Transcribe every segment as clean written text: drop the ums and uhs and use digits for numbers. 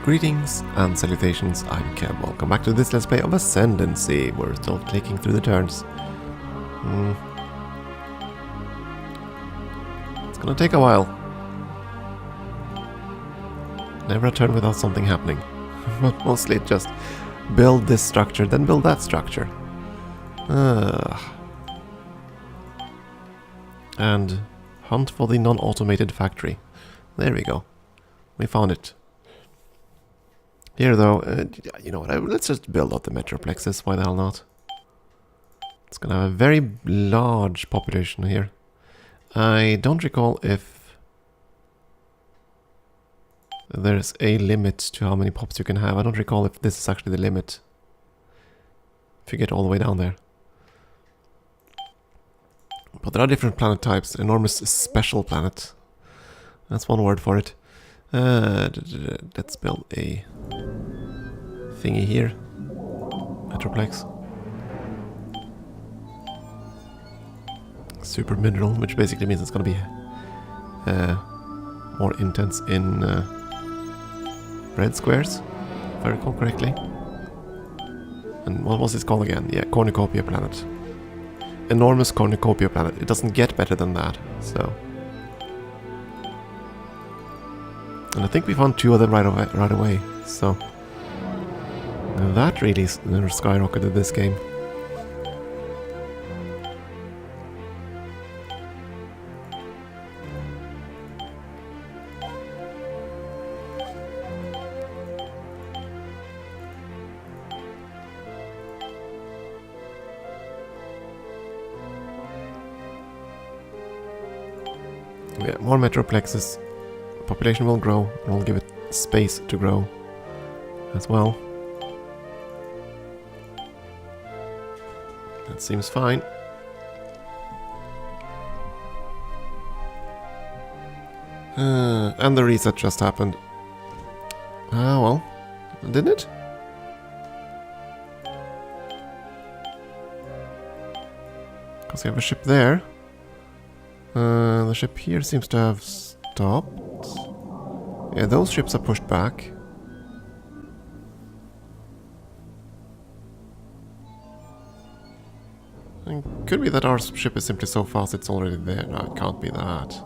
Greetings and salutations, I'm Kev. Welcome back to this Let's Play of Ascendancy. We're still clicking through the turns. It's gonna take a while. Never a turn without something happening. But mostly just build this structure, then build that structure. And hunt for the non-automated factory. There we go. We found it. Here though, you know what, let's just build out the Metroplexes, why the hell not? It's gonna have a very large population here. I don't recall if there's a limit to how many pops you can have. I don't recall if this is actually the limit. If you get all the way down there. But there are different planet types. Enormous special planet. That's one word for it. Let's build a thingy here. Metroplex. Super mineral, which basically means it's gonna be more intense in red squares, if I recall correctly. And what was this called again? Yeah, cornucopia planet. Enormous cornucopia planet. It doesn't get better than that, so. And I think we found two of them right away, so that really skyrocketed this game. Yeah, more Metroplexes. Population will grow, and we'll give it space to grow as well. That seems fine. And the reset just happened. Ah, well, didn't it? Because we have a ship there. The ship here seems to have stopped. Yeah, those ships are pushed back. And could be that our ship is simply so fast it's already there. No, it can't be that.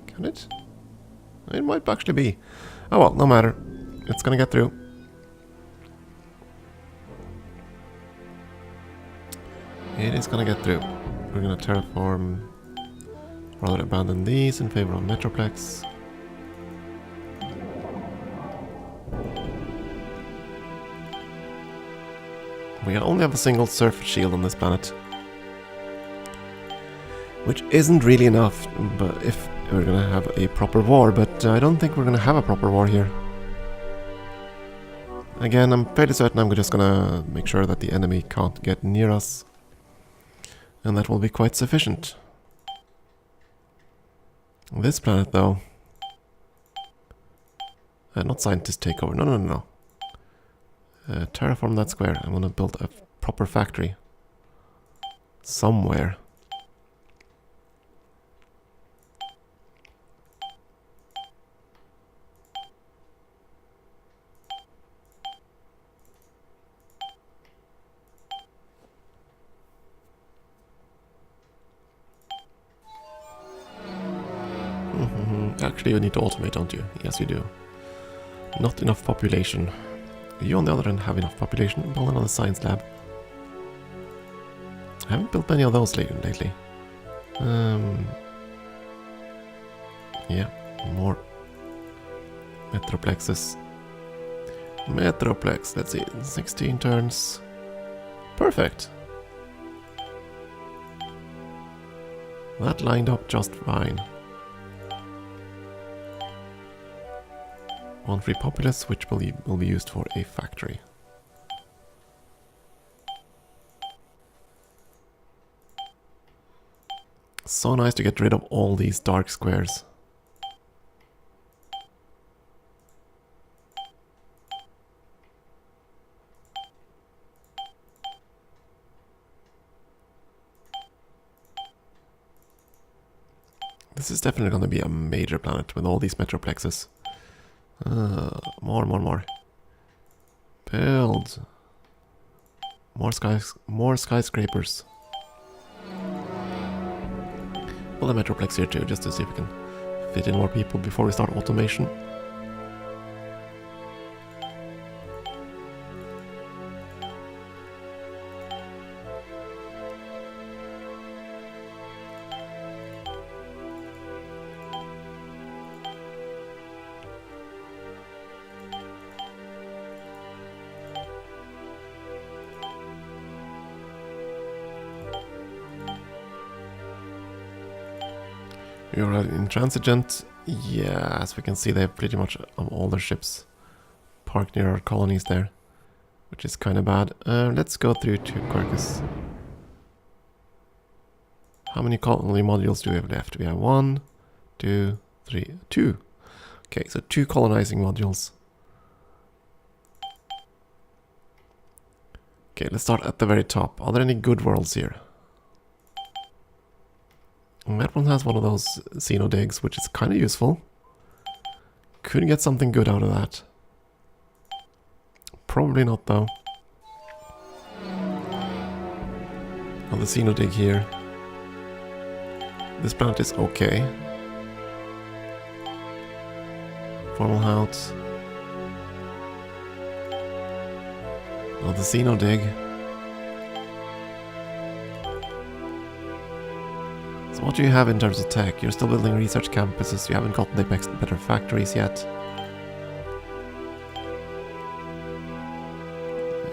Can it? It might actually be. Oh well, no matter. It's gonna get through. It is gonna get through. We're gonna terraform. Rather abandon these in favor of Metroplex. We only have a single surface shield on this planet. Which isn't really enough, but if we're gonna have a proper war, but I don't think we're gonna have a proper war here. Again, I'm fairly certain I'm just gonna make sure that the enemy can't get near us. And that will be quite sufficient. This planet though... not scientist takeover, no. Terraform that square. I want to build a proper factory. Somewhere. Actually, you need to automate, don't you? Yes, you do. Not enough population. You, on the other hand, have enough population. Build another science lab. I haven't built many of those lately. Yeah, more Metroplexes. Metroplex, let's see, 16 turns. Perfect. That lined up just fine. One free populace, which will be used for a factory. So nice to get rid of all these dark squares. This is definitely going to be a major planet with all these Metroplexes. More. Build. More skyscrapers. Well, the Metroplex here too, just to see if we can fit in more people before we start automation. You're intransigent. Yeah, as we can see, they have pretty much all their ships parked near our colonies there, which is kind of bad. Let's go through to Quercus. How many colony modules do we have left? We have 1, 2, 3, 2. Okay, so 2 colonizing modules. Okay, let's start at the very top. Are there any good worlds here? That one has one of those Xeno digs, which is kind of useful. Could get something good out of that. Probably not, though. Oh, the Xeno dig here. This planet is okay. Formal Hout. Oh, the Xeno dig. So what do you have in terms of tech? You're still building research campuses, you haven't gotten the better factories yet.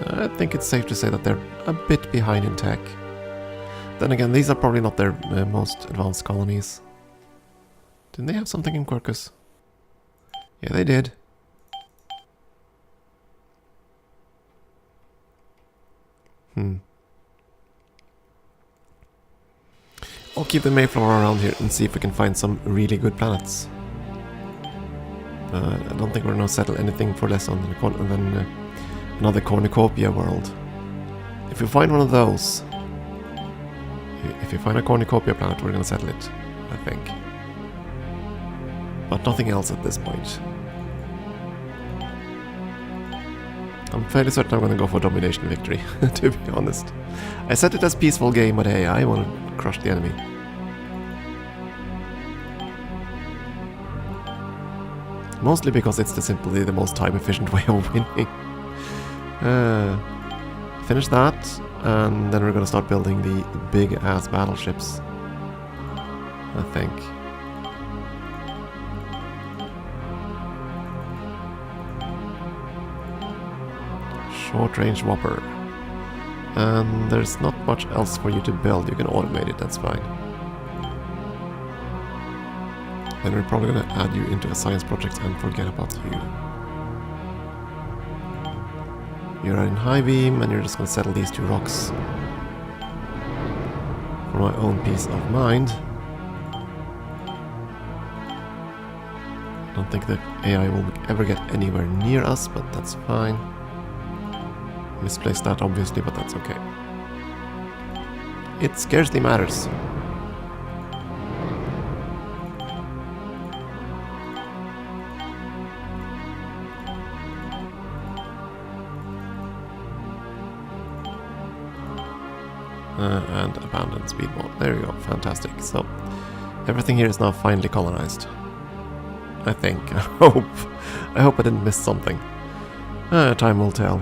I think it's safe to say that they're a bit behind in tech. Then again, these are probably not their most advanced colonies. Didn't they have something in Quercus? Yeah, they did. I'll keep the Mayflower around here and see if we can find some really good planets. I don't think we're going to settle anything for less than another cornucopia world. If we find one of those, if we find a cornucopia planet, we're going to settle it, I think. But nothing else at this point. I'm fairly certain I'm going to go for domination victory, to be honest. I set it as peaceful game, but hey, I want to crush the enemy. Mostly because it's simply the most time-efficient way of winning. Finish that, and then we're going to start building the big-ass battleships, I think. Short-range Whopper. And there's not much else for you to build. You can automate it, that's fine. Then we're probably going to add you into a science project and forget about you. You're in high beam and you're just going to settle these 2 rocks. For my own peace of mind. I don't think the AI will ever get anywhere near us, but that's fine. Misplaced that obviously, but that's okay. It scarcely matters. And abandoned speedboat. There we go, fantastic. So, everything here is now finally colonized. I think. I hope I didn't miss something. Time will tell.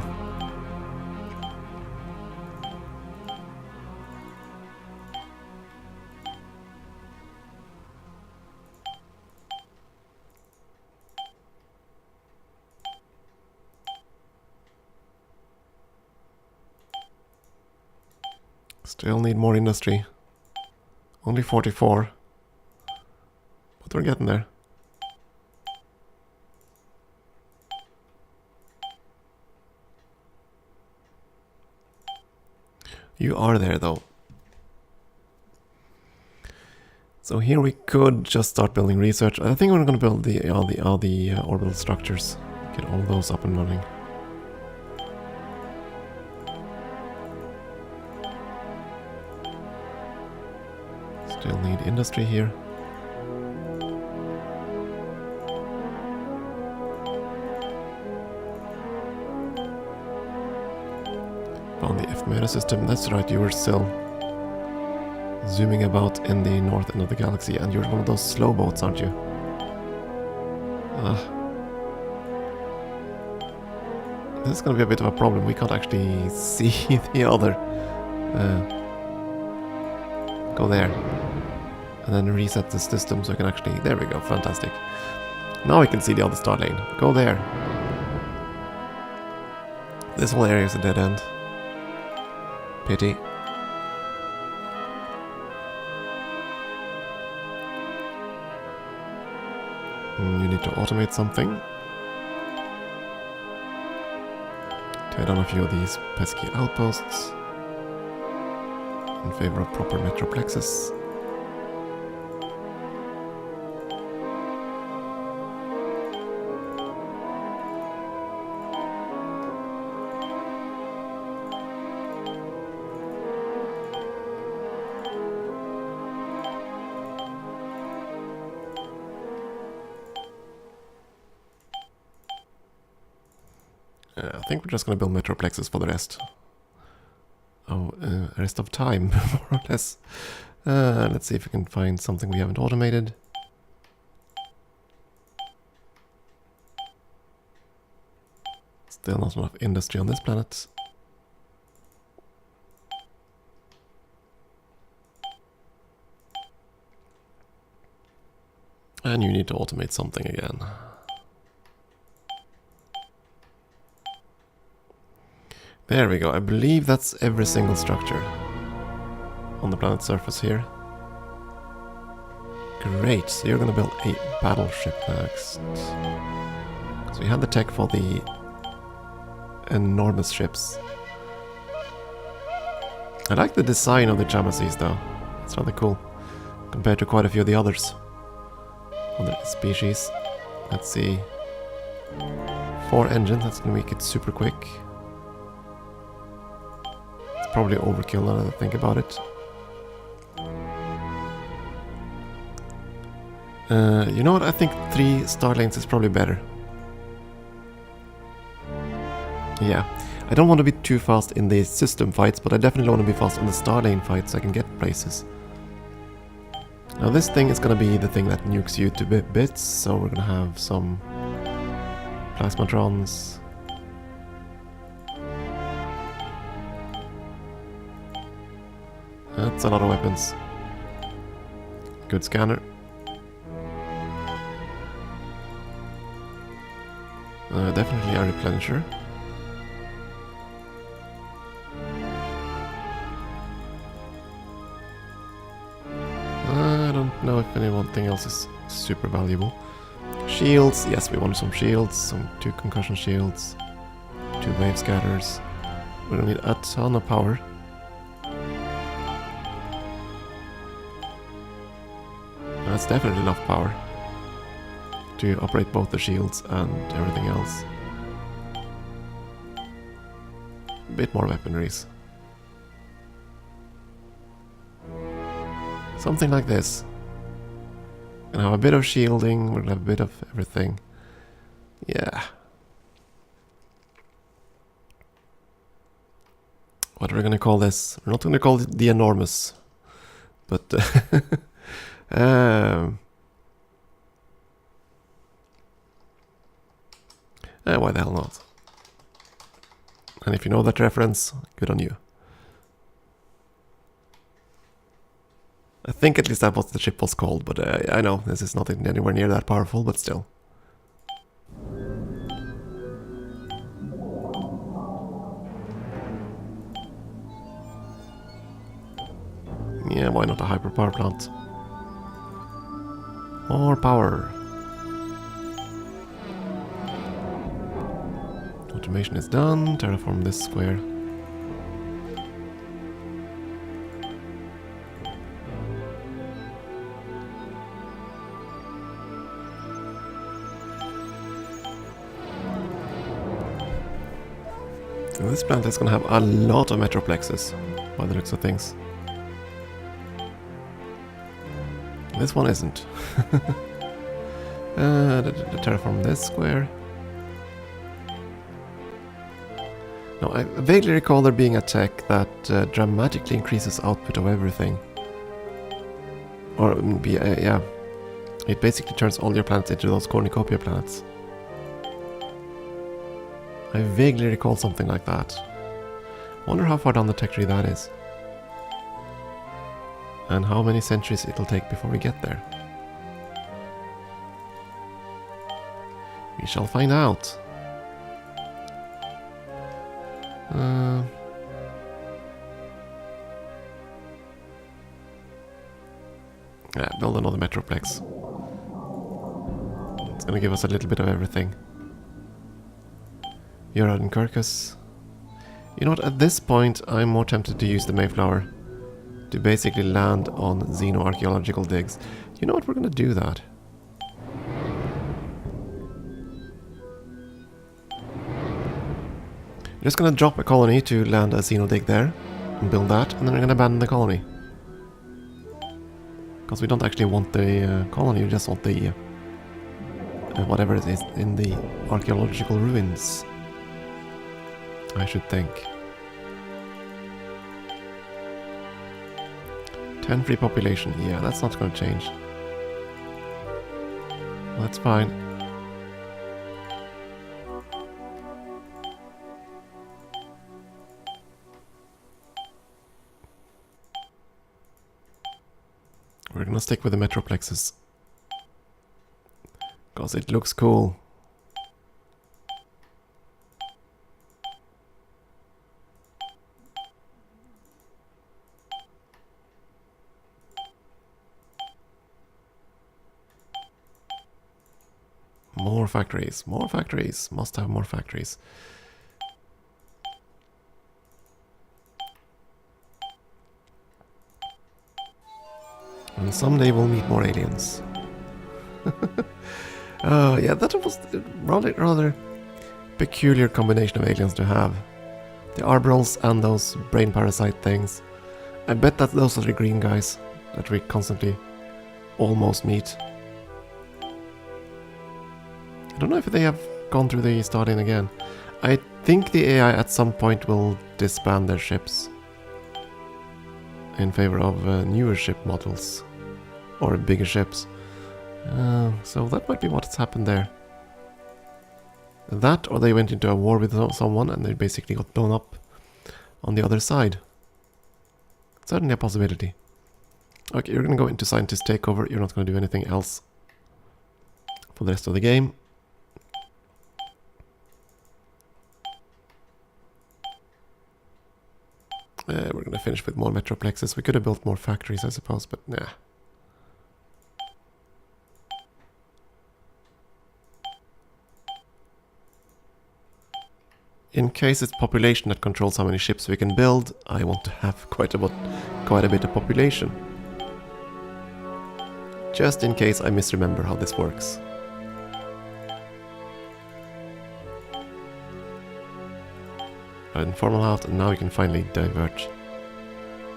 Still need more industry. Only 44. But we're getting there. You are there though. So here we could just start building research. I think we're going to build all the orbital structures. Get all those up and running. Still need industry here. on the Ephemeral system. That's right, you were still zooming about in the north end of the galaxy, and you're one of those slow boats, aren't you? This is gonna be a bit of a problem. We can't actually see the other. Go there. And then reset the system so I can actually... There we go, fantastic. Now we can see the other star lane. Go there. This whole area is a dead end. Pity. You need to automate something. Tear down a few of these pesky outposts in favor of proper metroplexes. I think we're just going to build metroplexes for the rest. Rest of time, more or less. Let's see if we can find something we haven't automated. Still not enough industry on this planet. And you need to automate something again. There we go. I believe that's every single structure on the planet's surface here. Great, so you're gonna build a battleship next. So we had the tech for the enormous ships. I like the design of the Chamachies though. It's rather cool compared to quite a few of the others. Other species. Let's see. 4 engines, that's gonna make it super quick. Probably overkill now that I think about it. You know what? I think 3 star lanes is probably better. Yeah. I don't want to be too fast in the system fights, but I definitely want to be fast on the star lane fights so I can get places. Now this thing is going to be the thing that nukes you to bits, so we're going to have some plasmatrons. That's a lot of weapons. Good scanner. Definitely a replenisher. I don't know if anything else is super valuable. Shields, yes, we want some shields, some 2 concussion shields, 2 wave scatters. We're gonna need a ton of power. That's definitely enough power to operate both the shields and everything else. A bit more weaponries. Something like this. Gonna have a bit of shielding, we're gonna have a bit of everything. Yeah. What are we gonna call this? We're not gonna call it the enormous, but why the hell not? And if you know that reference, good on you. I think at least that was what the ship was called, but I know this is not anywhere near that powerful, but still. Yeah, why not a hyperpower plant? More power. Automation is done. Terraform this square. And this planet is going to have a lot of metroplexes, by the looks of things. This one isn't. Terraform this square. No, I vaguely recall there being a tech that dramatically increases output of everything. Or, yeah. It basically turns all your planets into those cornucopia planets. I vaguely recall something like that. Wonder how far down the tech tree that is. And how many centuries it'll take before we get there. We shall find out. Yeah, build another Metroplex. It's gonna give us a little bit of everything. You're out in Kirkus. You know what, at this point I'm more tempted to use the Mayflower to basically land on xenoarchaeological digs. You know what, we're gonna do that. We're just gonna drop a colony to land a xeno dig there and build that, and then we're gonna abandon the colony. Because we don't actually want the colony, we just want the whatever it is in the archaeological ruins, I should think. 10 free population, yeah, that's not going to change. That's fine. We're gonna stick with the Metroplexes. Because it looks cool. More factories, more factories. Must have more factories. And someday we'll meet more aliens. Oh, yeah, that was a rather peculiar combination of aliens to have. The Arborals and those brain parasite things. I bet that those are the green guys that we constantly almost meet. I don't know if they have gone through the starting again. I think the AI at some point will disband their ships in favor of newer ship models or bigger ships. So that might be what's happened there. That, or they went into a war with someone and they basically got blown up on the other side. Certainly a possibility. Okay, you're gonna go into scientist takeover. You're not gonna do anything else for the rest of the game. We're gonna finish with more Metroplexes. We could have built more factories, I suppose, but nah. In case it's population that controls how many ships we can build, I want to have quite a bit of population. Just in case I misremember how this works. Right, informal halved, and now we can finally divert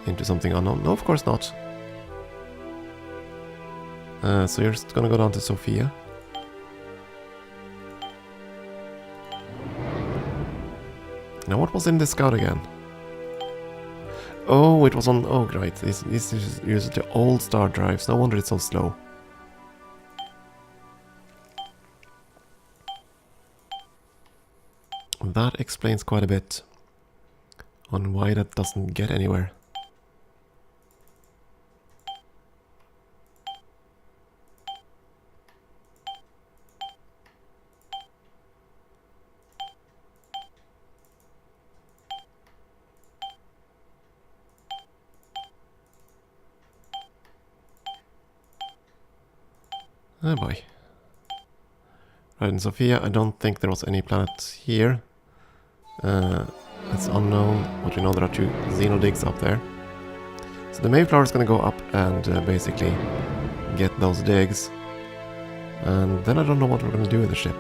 into something unknown. No, of course not. So you're just gonna go down to Sofia. Now what was in the scout again? Oh, it was on... Oh, right. This is usually the old star drives. No wonder it's so slow. That explains quite a bit on why that doesn't get anywhere. Oh boy. Right, in Sofia, I don't think there was any planet here. It's unknown, but we know there are 2 xenodigs up there. So the Mayflower is going to go up and basically get those digs. And then I don't know what we're going to do with the ship.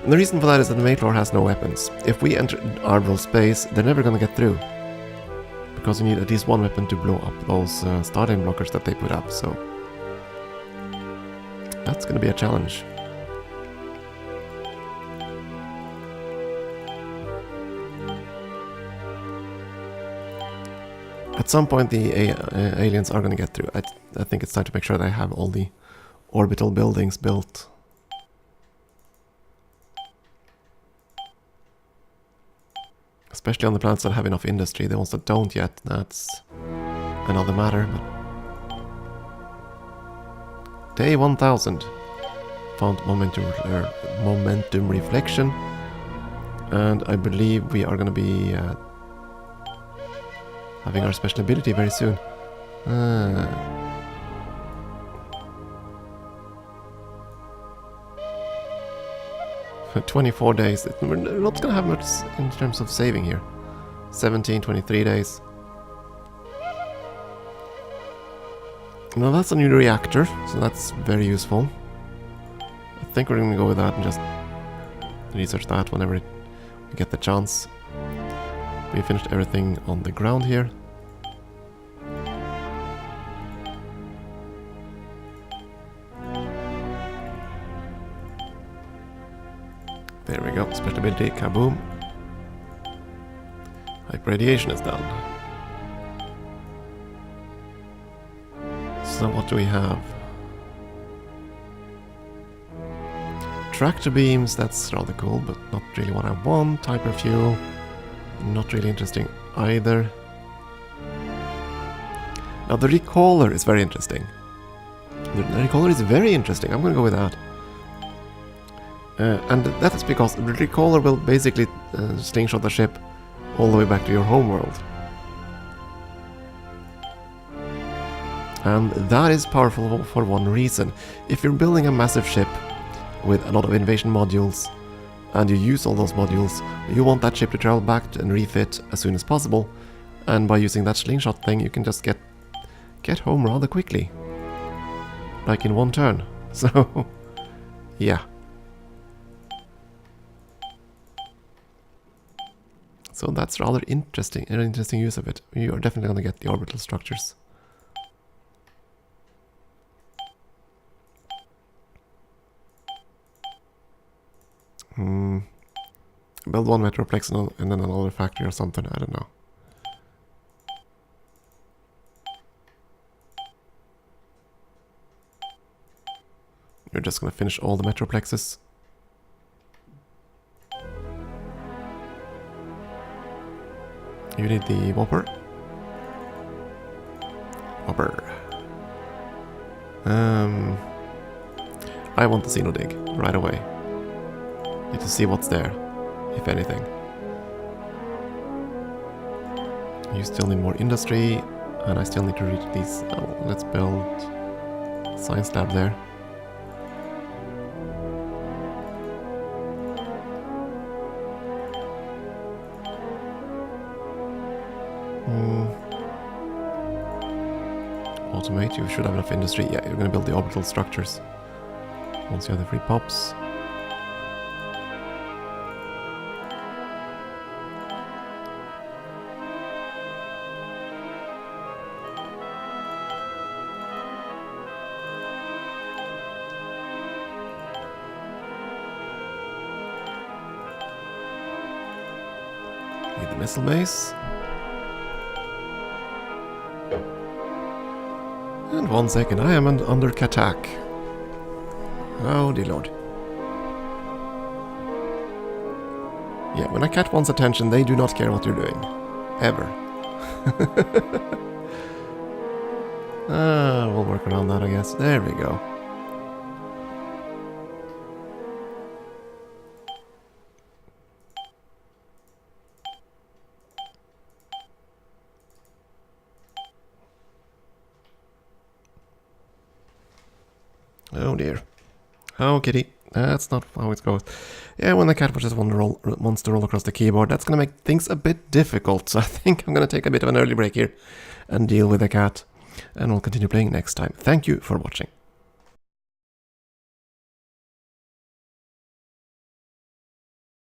And the reason for that is that the Mayflower has no weapons. If we enter arbitral space, they're never going to get through. Because you need at least one weapon to blow up those starting blockers that they put up, so... that's going to be a challenge. At some point the aliens are gonna get through. I think it's time to make sure that I have all the orbital buildings built. Especially on the planets that have enough industry. The ones that don't yet, that's another matter. But day 1000. Found momentum reflection. And I believe we are going to be having our special ability very soon. 24 days. We're not going to have much in terms of saving here. 17, 23 days. Now that's a new reactor, so that's very useful. I think we're going to go with that and just research that whenever we get the chance. We finished everything on the ground here. There we go, special ability, kaboom. Hyper radiation is done. So what do we have? Tractor beams, that's rather cool, but not really what I want. Hyper fuel, not really interesting either. Now the recaller is very interesting. The recaller is very interesting, I'm gonna go with that. And that is because the recaller will basically slingshot the ship all the way back to your homeworld. And that is powerful for one reason. If you're building a massive ship with a lot of invasion modules, and you use all those modules, you want that ship to travel back and refit as soon as possible. And by using that slingshot thing, you can just get home rather quickly. Like in one turn. So, yeah. So that's rather interesting, an interesting use of it. You are definitely going to get the orbital structures. Build one metroplex and then another factory or something, I don't know. You're just going to finish all the metroplexes. You need the Whopper. Whopper. I want the Xeno dig right away. Need to see what's there, if anything. You still need more industry, and I still need to reach these. Oh, let's build science lab there. Automate, you should have enough industry. Yeah, you're gonna build the orbital structures once you have the free pops. Need the missile base. And 1 second, I am under attack. Oh dear lord. Yeah, when a cat wants attention, they do not care what you're doing. Ever. We'll work around that, I guess. There we go. Oh dear. Oh kitty, that's not how it goes. Yeah, when the cat just wants to roll across the keyboard, that's gonna make things a bit difficult. So I think I'm gonna take a bit of an early break here and deal with the cat. And we'll continue playing next time. Thank you for watching.